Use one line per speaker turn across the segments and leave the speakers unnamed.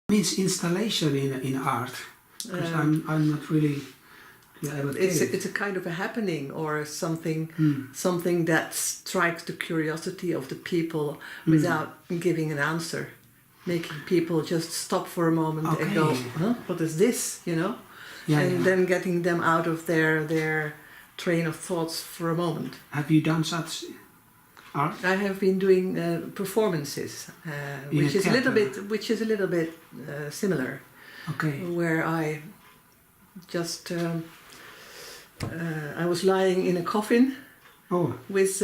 means installation in art? Because I'm not really. Yeah,
it's a kind of a happening or something that strikes the curiosity of the people without giving an answer, making people just stop for a moment and go, huh? What is this? You know, then getting them out of their train of thoughts for a moment.
Have you done such art?
I have been doing performances, which is a little bit similar.
Okay.
Where I just I was lying in a coffin with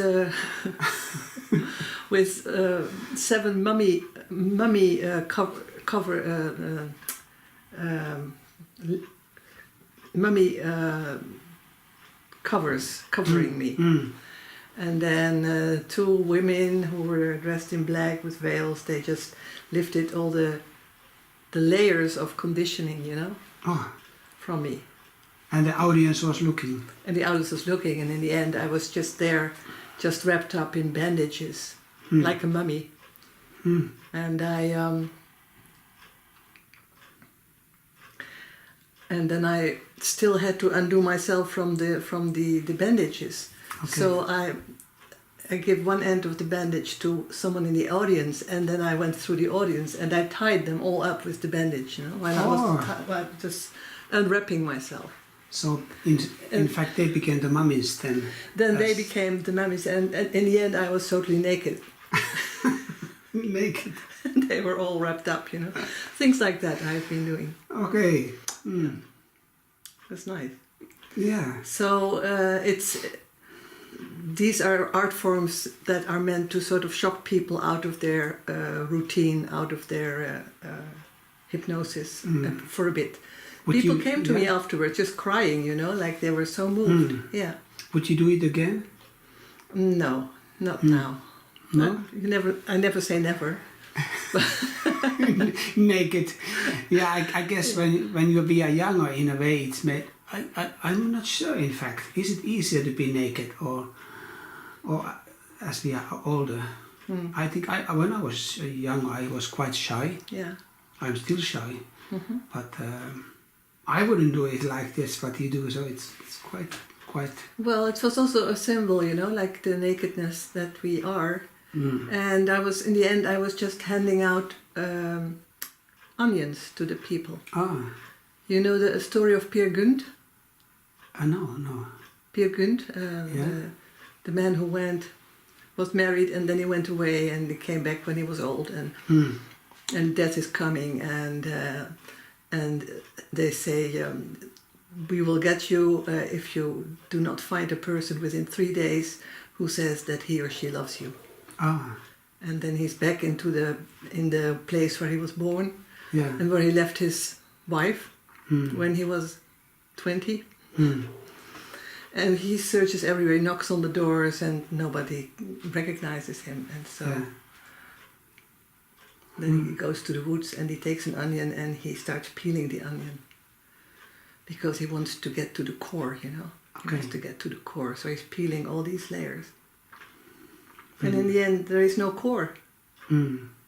with 7 mummy covers covering me. And then 2 women who were dressed in black with veils, they just lifted all the layers of conditioning, you know, from me.
And the audience was looking.
And the audience was looking, and in the end I was just there, just wrapped up in bandages, like a mummy. And then I still had to undo myself from the bandages. Okay. So I give one end of the bandage to someone in the audience, and then I went through the audience and I tied them all up with the bandage, you know, while I was just unwrapping myself.
So in fact they became the mummies then?
Then they became the mummies, and in the end I was totally naked.
Naked?
And they were all wrapped up, you know. Things like that I've been doing.
Okay.
That's nice.
Yeah.
So these are art forms that are meant to sort of shock people out of their routine, out of their hypnosis for a bit. People came to me afterwards just crying, you know, like they were so moved. Yeah.
Would you do it again?
No, not now.
No?
I never say never.
Naked. Yeah, I guess when you be a younger, in a way, it's made. I'm not sure. In fact, is it easier to be naked or as we are older? I think when I was young, I was quite shy.
Yeah.
I'm still shy, but I wouldn't do it like this. What you do, so it's quite.
Well, it was also a symbol, you know, like the nakedness that we are. And in the end, I was just handing out onions to the people. You know the story of Peer Gynt?
No.
Peer Gynt, the man who was married and then he went away and he came back when he was old, and death is coming, and they say, we will get you if you do not find a person within 3 days who says that he or she loves you. And then he's back in the place where he was born, and where he left his wife when he was 20. And he searches everywhere, he knocks on the doors, and nobody recognizes him. And so then he goes to the woods and he takes an onion and he starts peeling the onion, because he wants to get to the core, you know. He wants to get to the core, so he's peeling all these layers. And in the end, there is no core.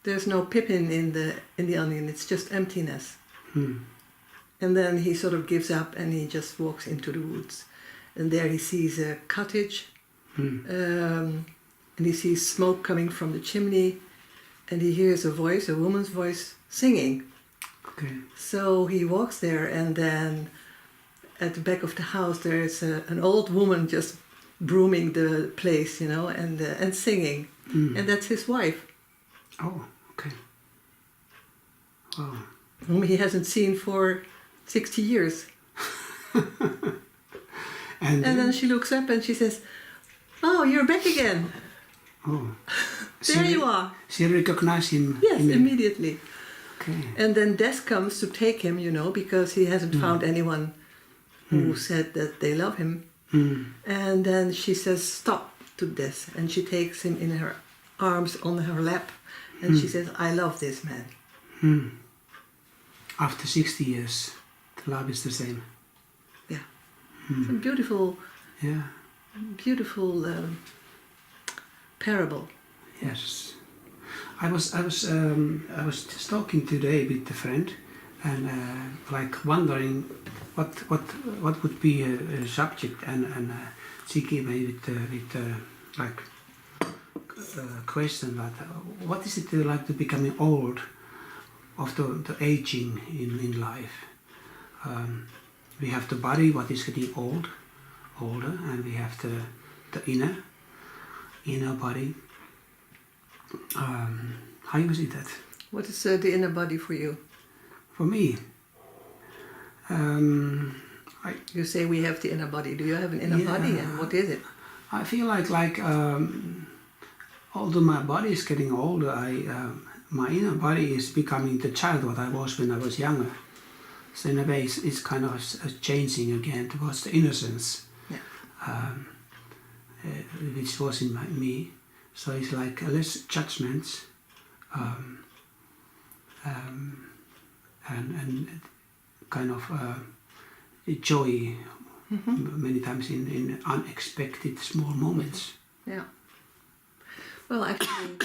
There's no pippin in the onion. It's just emptiness. And then he sort of gives up and he just walks into the woods. And there he sees a cottage. And he sees smoke coming from the chimney. And he hears a voice, a woman's voice, singing. So he walks there, and then at the back of the house there is an old woman just brooming the place, you know, and singing. And that's his wife.
Oh, okay. Wow.
Whom he hasn't seen for 60 years. And then she looks up and she says, "Oh, you're back again."
Oh.
There you are.
She recognized him?
Yes, immediately.
Okay.
And then death comes to take him, you know, because he hasn't found anyone who said that they love him. And then she says stop to death, and she takes him in her arms on her lap, and she says, "I love this man."
After 60 years, the love is the same.
Yeah. It's a beautiful, beautiful parable.
Yes. I was just talking today with a friend, and like wondering what would be a subject, and she gave me with like question that what is it like to becoming old, of the aging in life. We have the body, what is getting older, and we have the inner body. How you see that?
What is the inner body for you?
For me,
You say we have the inner body. Do you have an inner body, and what is it?
I feel like although my body is getting older, my inner body is becoming the child what I was when I was younger. So in a way, it's kind of changing again towards the innocence, which was in me. So it's like less judgments, and kind of joy many times in unexpected small moments.
Yeah. Well, actually,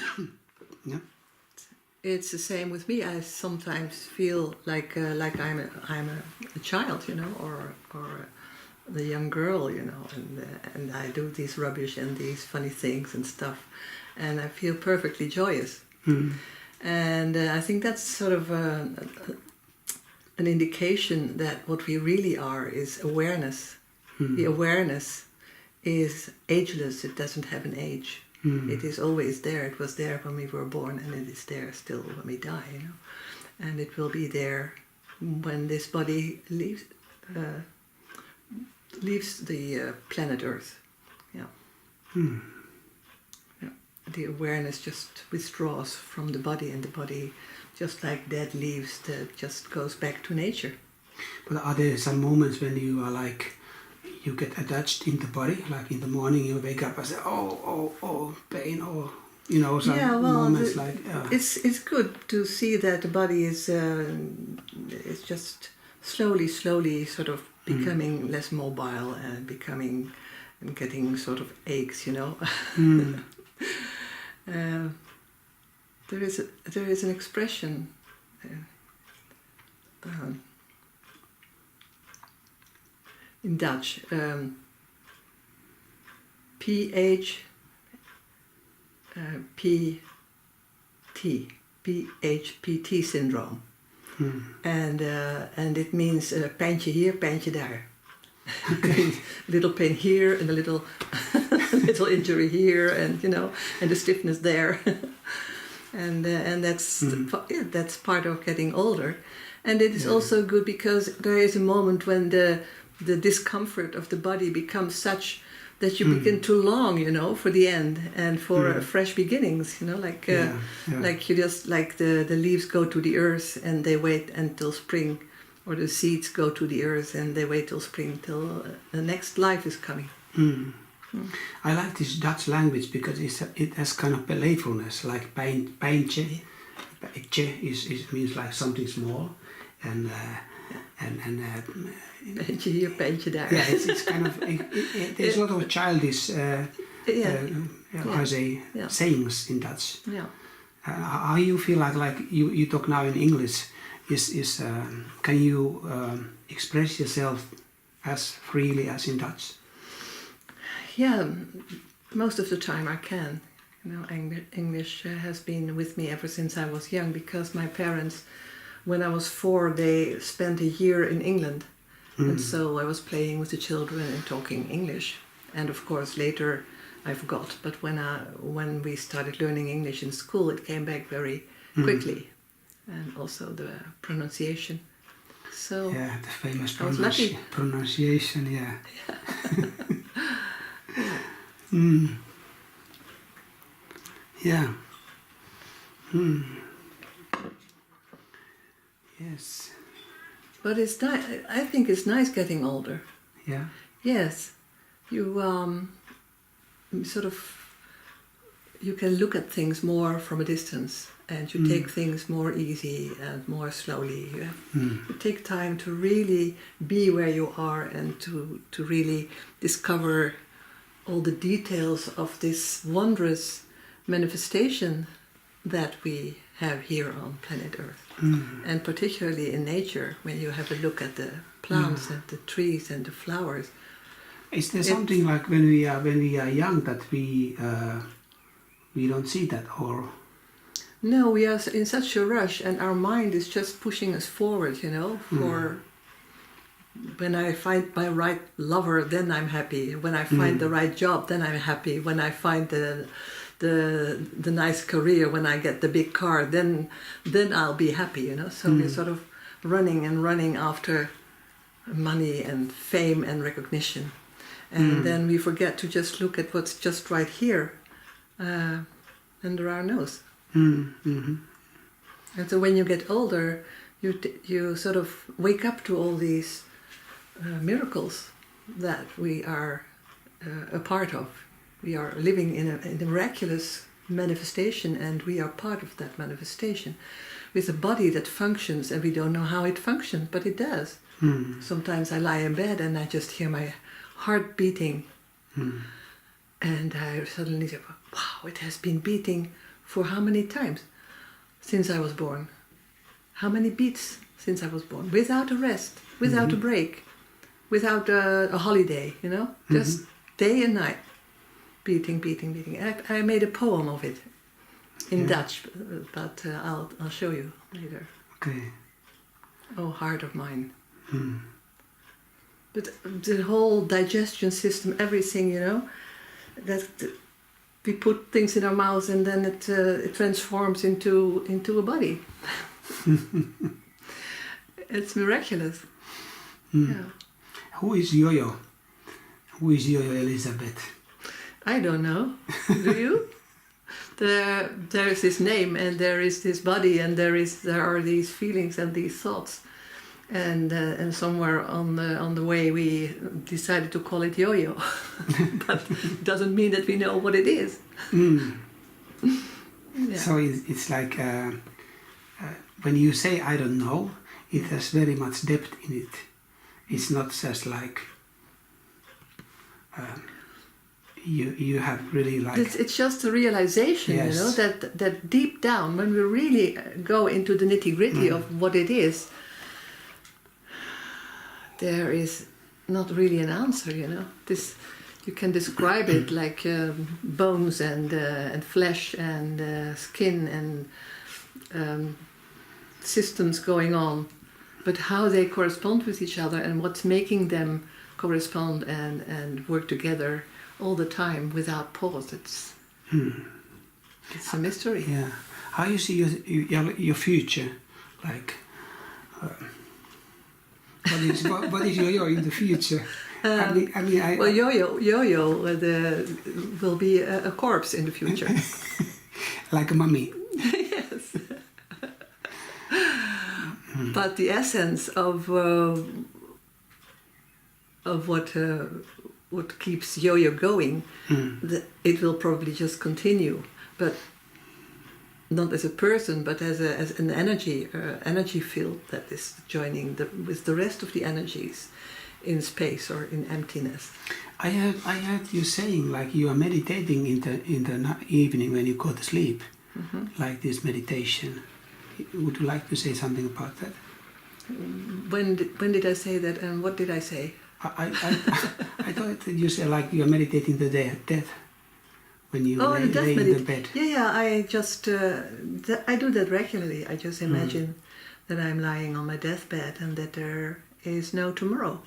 Yeah.
it's the same with me. I sometimes feel like I'm a child, you know, or the young girl, you know, and I do these rubbish and these funny things and stuff, and I feel perfectly joyous. And I think that's sort of an indication that what we really are is awareness. The awareness is ageless. It doesn't have an age. It is always there. It was there when we were born, and it is there still when we die, you know. And it will be there when this body leaves the planet Earth. Yeah. Yeah. The awareness just withdraws from the body, and the body, just like dead leaves, just goes back to nature.
But are there some moments when you are like, you get attached in the body, like in the morning you wake up and say, oh, pain, or, you know, some moments like...
It's good to see that the body is just slowly sort of becoming less mobile and getting sort of aches, you know. There is an expression in Dutch, PHPT syndrome, and it means pijntje hier, pijntje daar. Okay. Little pain here and a little little injury here, and you know, and the stiffness there, and that's part of getting older, and it is also good because there is a moment when the discomfort of the body becomes such that you begin to long, you know, for the end and for fresh beginnings, you know, like like you just like the leaves go to the earth and they wait until spring, or the seeds go to the earth and they wait till spring till the next life is coming.
I like this Dutch language because it has kind of playfulness, like pijntje. Pijntje means like something small, and
Pijntje hier, pijntje daar.
Yeah, it's kind of there's a lot of childish sayings in Dutch.
Yeah.
How you feel like you talk now in English? Can you express yourself as freely as in Dutch?
Yeah, most of the time I can. You know, English has been with me ever since I was young, because my parents, when I was 4, they spent a year in England. And so I was playing with the children and talking English. And of course later I forgot. But when we started learning English in school, it came back very quickly. And also the pronunciation. So
yeah, the famous
pronunciation,
yeah. Yeah. Yes.
But it's nice. I think it's nice getting older.
Yeah.
Yes, you sort of, you can look at things more from a distance, and you take things more easy and more slowly. You take time to really be where you are and to really discover all the details of this wondrous manifestation that we have here on planet Earth. And particularly in nature, when you have a look at the plants and the trees and the flowers.
Is there something like when we are young that we don't see that, or?
No, we are in such a rush, and our mind is just pushing us forward, for when I find my right lover, then I'm happy. When I find the right job, then I'm happy. When I find the nice career, when I get the big car, then I'll be happy, So we're sort of running after money and fame and recognition. And then we forget to just look at what's just right here under our nose. And so when you get older, you sort of wake up to all these miracles that we are a part of. We are living in a miraculous manifestation, and we are part of that manifestation with a body that functions, and we don't know how it functions, but it does. Sometimes I lie in bed and I just hear my heart beating, and I suddenly say, wow, it has been beating for how many times since I was born? How many beats since I was born? Without a rest, without a break, without a holiday, just day and night, beating. I made a poem of it in Dutch, but I'll show you later.
Okay.
Oh, heart of mine. But the whole digestion system, everything, that we put things in our mouths and then it transforms into a body. It's miraculous. Yeah.
Who is Yoyo? Who is Yoyo Elisabeth?
I don't know. Do you? There is this name, and there is this body, and there are these feelings and these thoughts. And somewhere on the way we decided to call it Yoyo, but it doesn't mean that we know what it is. Yeah.
So it's like when you say I don't know, it has very much depth in it. It's not just like you have really like.
It's just a realization,
yes.
that deep down, when we really go into the nitty-gritty of what it is. There is not really an answer, This, you can describe it like bones and flesh and skin and systems going on, but how they correspond with each other and what's making them correspond and work together all the time without pause. It's a mystery.
Yeah. How you see your future, like. What is Yoyo in the future?
Well, Yoyo will be a corpse in the future.
Like a mummy.
Yes. But the essence of what keeps Yoyo going, it will probably just continue, but not as a person, but as an energy field that is joining with the rest of the energies in space or in emptiness.
I heard you saying like you are meditating in the evening when you go to sleep, like this meditation. Would you like to say something about that?
When did I say that, and what did I say?
I thought that you said like you are meditating the death. When you lay in the bed.
Yeah, I just, I do that regularly. I just imagine that I'm lying on my deathbed and that there is no tomorrow.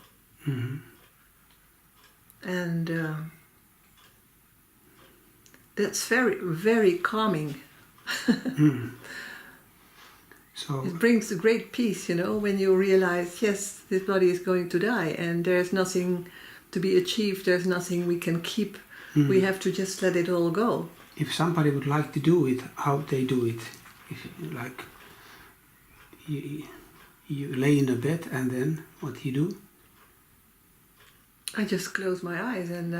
And that's very, very calming.
So
it brings a great peace, when you realize, yes, this body is going to die and there's nothing to be achieved, there's nothing we can keep. We have to just let it all go.
If somebody would like to do it, how they do it? If like you lay in a bed and then what you do?
I just close my eyes and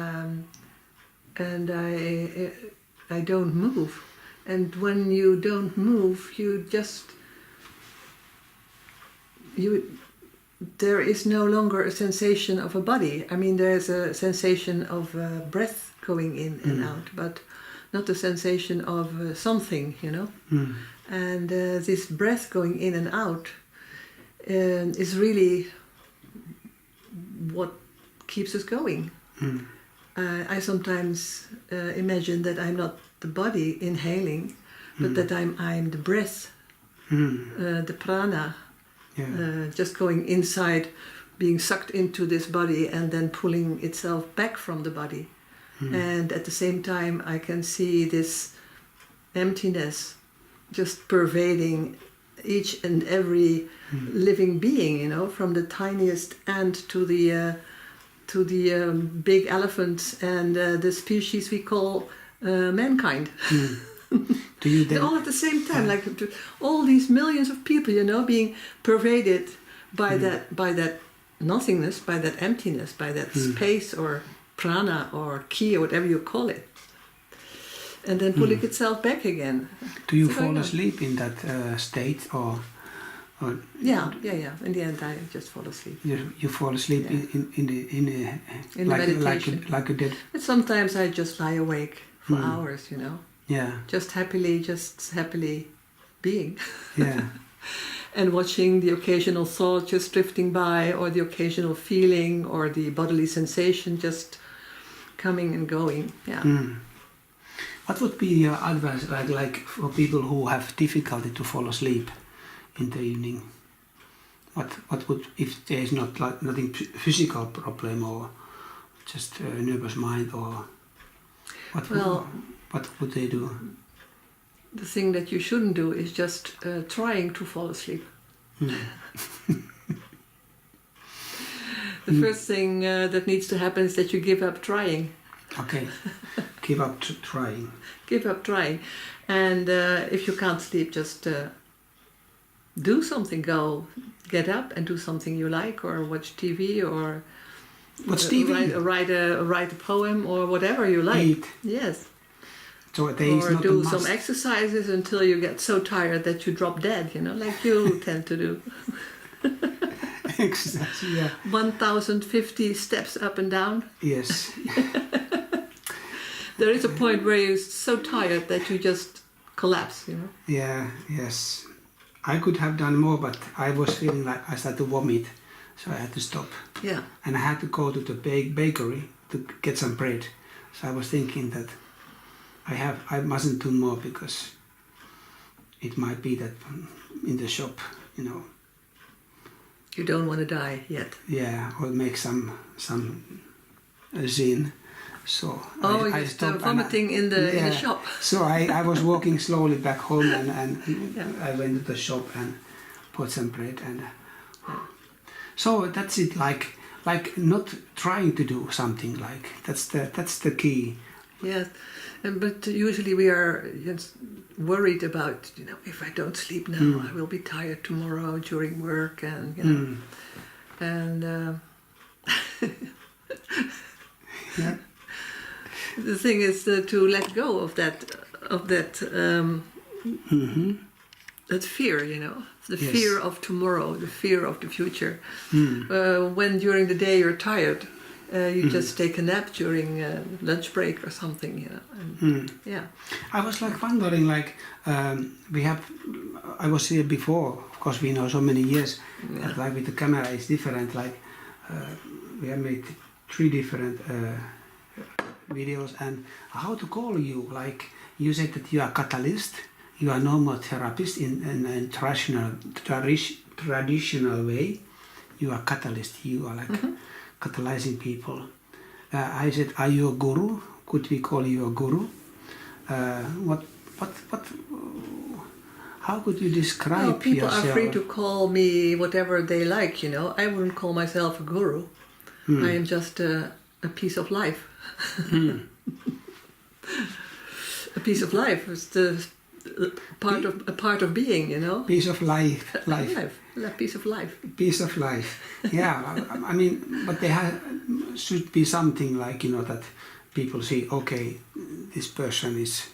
I don't move. And when you don't move, there is no longer a sensation of a body. I mean, there's a sensation of breath going in and out, but not the sensation of something, you know. And this breath going in and out is really what keeps us going. I sometimes imagine that I'm not the body inhaling, but that I'm the breath, the prana, just going inside, being sucked into this body and then pulling itself back from the body. And at the same time I can see this emptiness just pervading each and every living being, you know, from the tiniest ant to the big elephants and the species we call mankind.
Do you then,
all at the same time, like all these millions of people, you know, being pervaded by that nothingness, by that emptiness, by that space or prana or ki or whatever you call it, and then pulling itself back again.
Do you fall asleep in that state, or?
Yeah. In the end, I just fall asleep.
You fall asleep in the
meditation,
like you did.
And sometimes I just lie awake for hours, you know.
Yeah.
Just happily being.
Yeah.
And watching the occasional thought just drifting by, or the occasional feeling, or the bodily sensation just coming and going. Yeah.
What would be your advice, like for people who have difficulty to fall asleep in the evening? What would, if there is not like nothing physical problem or just a nervous mind, or what would they do?
The thing that you shouldn't do is just trying to fall asleep. The first thing that needs to happen is that you give up trying.
Okay, give up trying.
Give up trying. And if you can't sleep, just do something. Get up and do something you like, or watch TV, or write a poem, or whatever you like.
Eat.
Yes.
So there is
or
not
do
a
some
must.
exercises until you get so tired that you drop dead, you know, like you tend to do.
Exercise, yeah.
1,050 steps up and down.
Yes.
There is a point where you're so tired that you just collapse, you know.
Yeah, yes. I could have done more, but I was feeling like I started to vomit, so I had to stop.
Yeah.
And I had to go to the bakery to get some bread. So I was thinking that I mustn't do more, because it might be that in the shop, you know.
You don't want to die yet.
Yeah, or make some scene. So I stopped
vomiting in the shop.
So I was walking slowly back home, and I went to the shop and bought some bread, and so that's it. Like not trying to do something, like that's the key.
Yes, but usually we are just worried about, you know, if I don't sleep now, I will be tired tomorrow during work, and you know, and
yeah.
The thing is to let go of that that fear, you know, the fear of tomorrow, the fear of the future. When during the day you're tired, you just take a nap during lunch break or something, you know. And, yeah.
I was like wondering, like I was here before. Of course, we know so many years, but like with the camera, it's different. Like we have made 3 different videos, and how to call you? Like you said that you are catalyst. You are normal therapist in a traditional way. You are catalyst. You are like catalyzing people. I said, are you a guru? Could we call you a guru? How could you describe
people
yourself?
Are free to call me whatever they like, you know. I wouldn't call myself a guru. I am just a piece of life. A piece of life is a part of being, you know.
Piece of life.
A piece of life.
Piece of life. Yeah, I mean, but there should be something like, you know, that people see, okay, this person is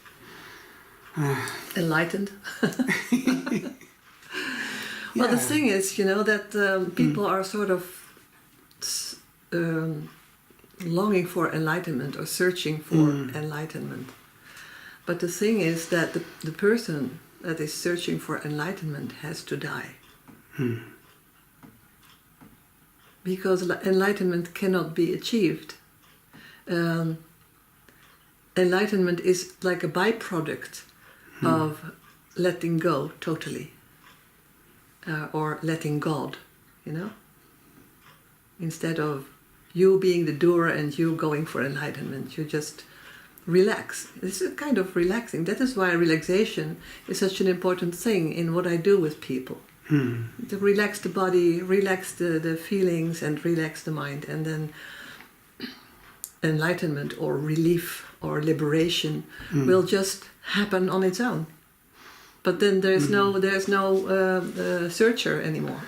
enlightened. Well, the thing is, you know, that people are sort of longing for enlightenment or searching for enlightenment. But the thing is that the person that is searching for enlightenment has to die. Because enlightenment cannot be achieved. Enlightenment is like a byproduct of letting go totally. Or letting God, you know? Instead of you being the doer and you going for enlightenment, you just relax. This is kind of relaxing. That is why relaxation is such an important thing in what I do with people. To relax the body, relax the feelings, and relax the mind, and then enlightenment or relief or liberation will just happen on its own. But then there's no searcher anymore.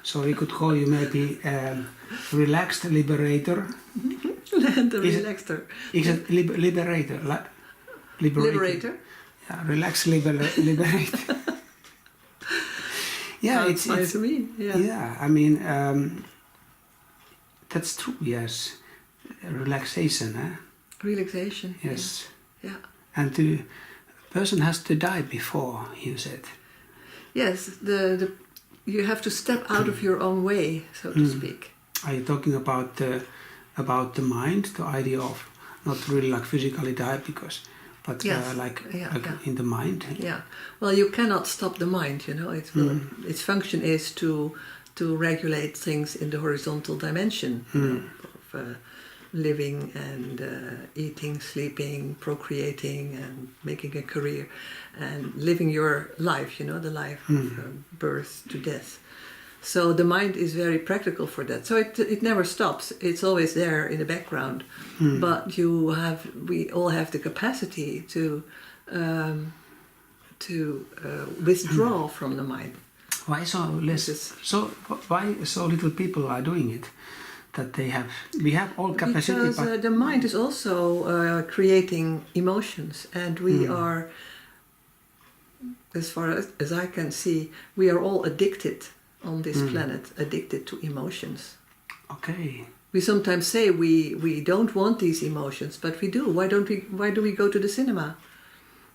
So we could call you maybe relaxed liberator.
The relaxer.
Is it liberator?
Liberator.
Yeah, relaxed liberator. Yeah, it's
nice to me.
Yeah, I mean that's true. Yes, relaxation.
Relaxation.
Yes.
Yeah.
And the person has to die before, you said.
Yes, you have to step out of your own way, so to speak.
Are you talking about the mind, the idea of not really like physically die, but
yes.
like in the mind?
Yeah. Well, you cannot stop the mind. You know, its function is to regulate things in the horizontal dimension of living and eating, sleeping, procreating, and making a career, and living your life. You know, the life of birth to death. So the mind is very practical for that. So it never stops. It's always there in the background. But we all have the capacity to withdraw from the mind.
Why why so little people are doing it? That we have all capacity.
Because the mind is also creating emotions, and we are, as far as I can see, we are all addicted on this planet, addicted to emotions.
Okay.
We sometimes say we don't want these emotions, but we do. Why do we go to the cinema?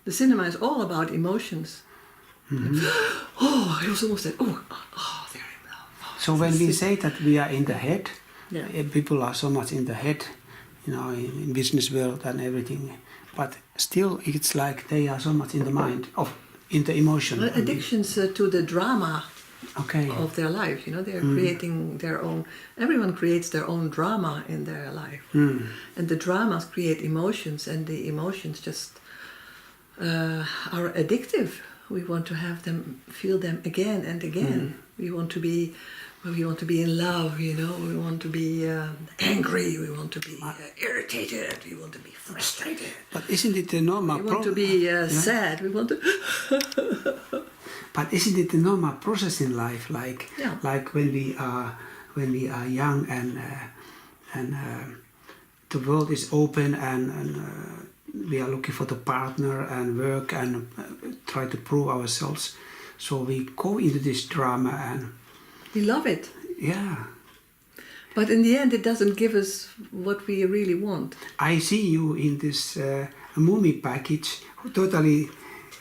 The cinema is all about emotions. Oh, I also almost said, there.
So when we say that we are in the head,
yeah.
People are so much in the head, you know, in business world and everything, but still it's like they are so much in the mind, in the emotion.
Well, addictions to the drama.
Okay.
Of their life, you know, they're creating their own. Everyone creates their own drama in their life, and the dramas create emotions, and the emotions just are addictive. We want to have them, feel them again and again. We want to be in love, you know. We want to be angry. We want to be irritated. We want to be frustrated.
But isn't it the normal?
We want to be sad. We want to.
But isn't it the normal process in life, like when we are young and the world is open and we are looking for the partner and work and try to prove ourselves, so we go into this drama and
we love it.
Yeah.
But in the end, it doesn't give us what we really want.
I see you in this mummy package, totally.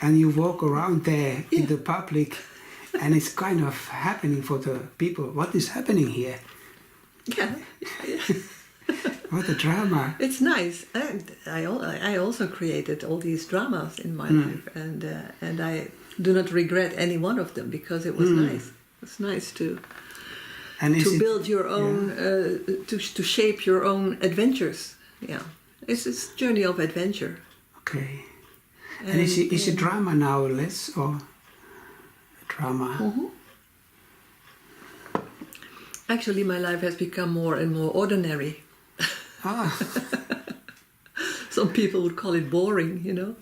And you walk around there in the public, and it's kind of happening for the people. What is happening here?
Yeah.
What a drama!
It's nice. And I also created all these dramas in my life, and I do not regret any one of them because it was nice. It's nice to build your own, to shape your own adventures. Yeah, it's a journey of adventure.
Okay. And is it drama now less or drama?
Actually, my life has become more and more ordinary. Some people would call it boring, you know.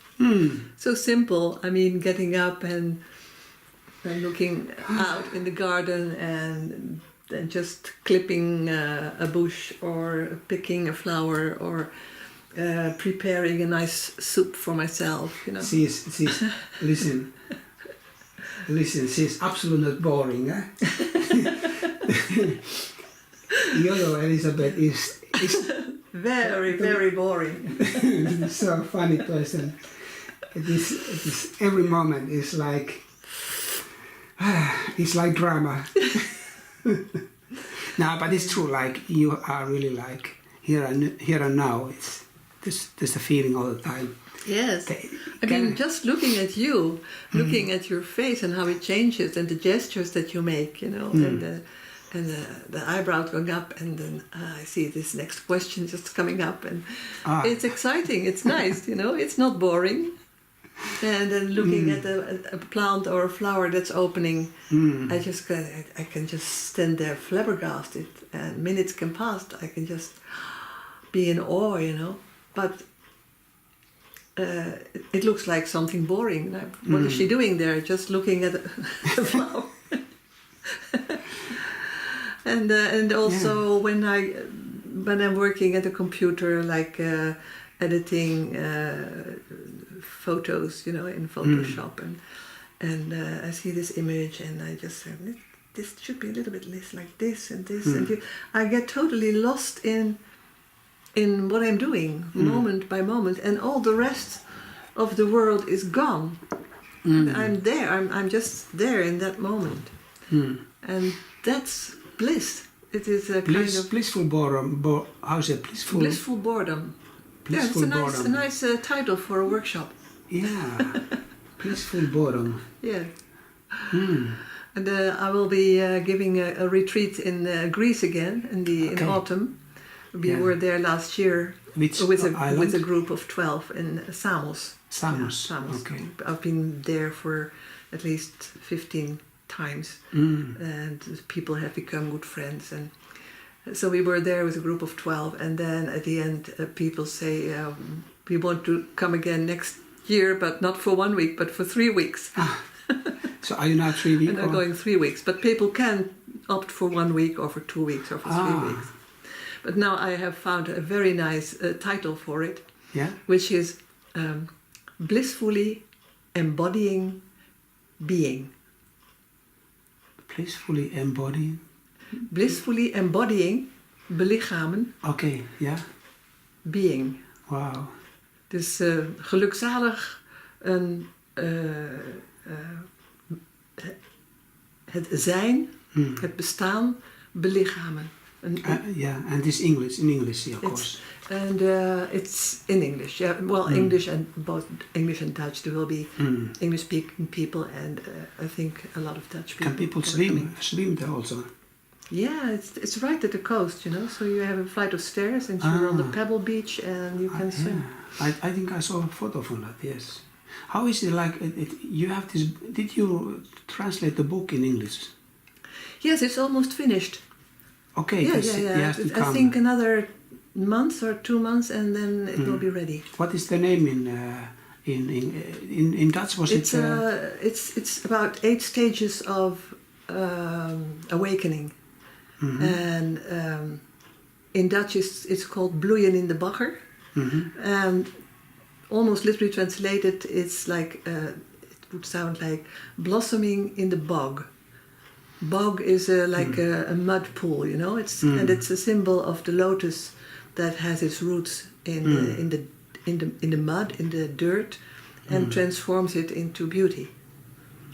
So simple. I mean, getting up and looking out in the garden and just clipping a bush or picking a flower or preparing a nice soup for myself, you know.
Listen, she's absolutely not boring, Yoyo Elisabeth is
Very, very boring.
He's so funny person. It is every moment is like it's like drama. No, but it's true. Like you are really like here and now. It's just a feeling all the time.
Yes. I mean, just looking at you, looking at your face and how it changes, and the gestures that you make, you know, and the eyebrow going up, and then I see this next question just coming up, and it's exciting. It's nice, you know. It's not boring. And then looking at a plant or a flower that's opening, I can just stand there flabbergasted, and minutes can pass. I can just be in awe, you know. But it looks like something boring. Like, what is she doing there? Just looking at the flower. And also when I'm working at a computer, like editing photos, you know, in Photoshop, and I see this image, and I just say, this should be a little bit less like this and this, and I get totally lost in what I'm doing, moment by moment, and all the rest of the world is gone. I'm there. I'm just there in that moment, and that's bliss. It is a kind of
blissful boredom. How is it?
Blissful boredom. Yeah, it's a nice title for a workshop.
Yeah, blissful boredom.
Yeah. And I will be giving a retreat in Greece again in autumn. We were there last year with a group of 12 in Samos.
Samos. Okay.
I've been there for at least 15 times, and people have become good friends. And so we were there with a group of 12, and then at the end, people say, we want to come again next year, but not for 1 week, but for 3 weeks.
So are you now 3 weeks?
And I'm going 3 weeks, but people can opt for 1 week or for 2 weeks or for 3 weeks. But now I have found a very nice title for it, which is Blissfully Embodying Being.
Blissfully embodying?
Blissfully embodying, belichamen.
Okay, yeah.
Being.
Wow.
Dus gelukzalig het zijn, het bestaan, belichamen.
And this English, in English, of course.
And it's in English, yeah. Well, English and both English and Dutch. There will be English-speaking people, and I think a lot of Dutch people.
Can people swim there also?
Yeah, it's right at the coast, you know. So you have a flight of stairs, and you're on the pebble beach, and you can swim.
Yeah. I think I saw a photo from that. Yes. How is it like? You have this. Did you translate the book in English?
Yes, it's almost finished.
Okay.
Yeah. I think another month or 2 months, and then it will be ready.
What is the name in Dutch?
It's about 8 stages of awakening, and in Dutch it's called bloeien in de bagger, and almost literally translated, it's like it would sound like blossoming in the bog. Bog is like a mud pool, you know. And it's a symbol of the lotus that has its roots in the mud, in the dirt, and transforms it into beauty.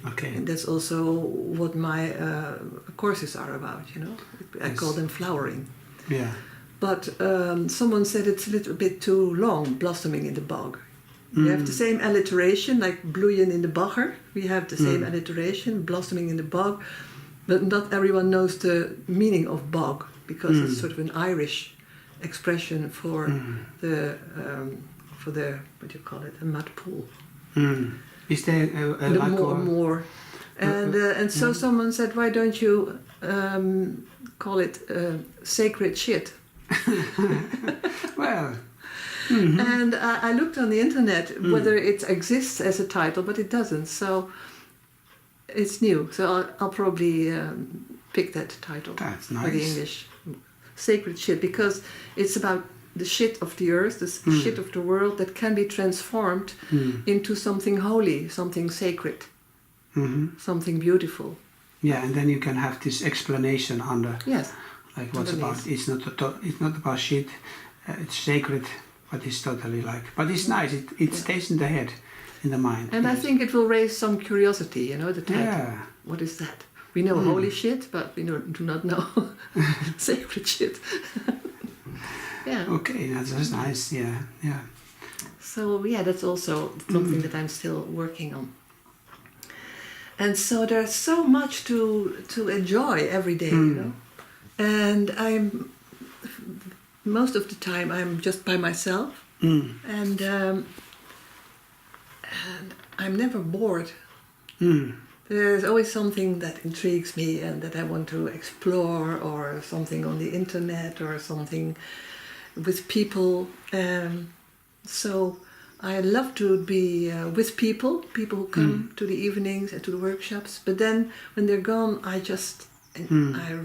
Okay.
And that's also what my courses are about, you know. I call them flowering.
Yeah.
But someone said it's a little bit too long, blossoming in the bog. We have the same alliteration, like bloeien in de bagger. We have the same alliteration, blossoming in the bog. But not everyone knows the meaning of bog, because it's sort of an Irish expression for the what do you call it, a mud pool.
Is there
the more? And so someone said, why don't you call it sacred shit?
Well.
And I looked on the internet whether it exists as a title, but it doesn't. So it's new. So I'll probably pick that title.
That's nice.
For the English. Sacred shit, because it's about the shit of the earth, the shit of the world that can be transformed into something holy, something sacred, something beautiful.
Yeah, and then you can have this explanation under.
Yes.
Like what's about? It's not about shit. it's sacred, but it's totally like. But it's nice. It stays in the head, in the mind.
And
yes.
I think it will raise some curiosity. You know, the title.
Yeah.
What is that? We know holy shit, but we do not know sacred shit. Yeah.
Okay, that's nice. Yeah, yeah.
So yeah, that's also something that I'm still working on. And so there's so much to enjoy every day, you know. And most of the time I'm just by myself, and I'm never bored. There's always something that intrigues me and that I want to explore, or something on the internet, or something with people. So I love to be with people who come to the evenings and to the workshops. But then when they're gone, I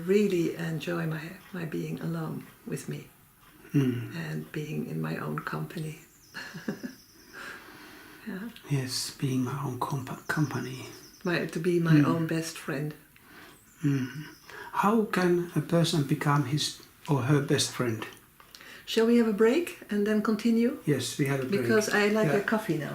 really enjoy my being alone with me and being in my own company. Yeah.
Yes, being my own company.
To be my own best friend.
How can a person become his or her best friend?
Shall we have a break and then continue?
Yes, we have a break.
Because I like a coffee now.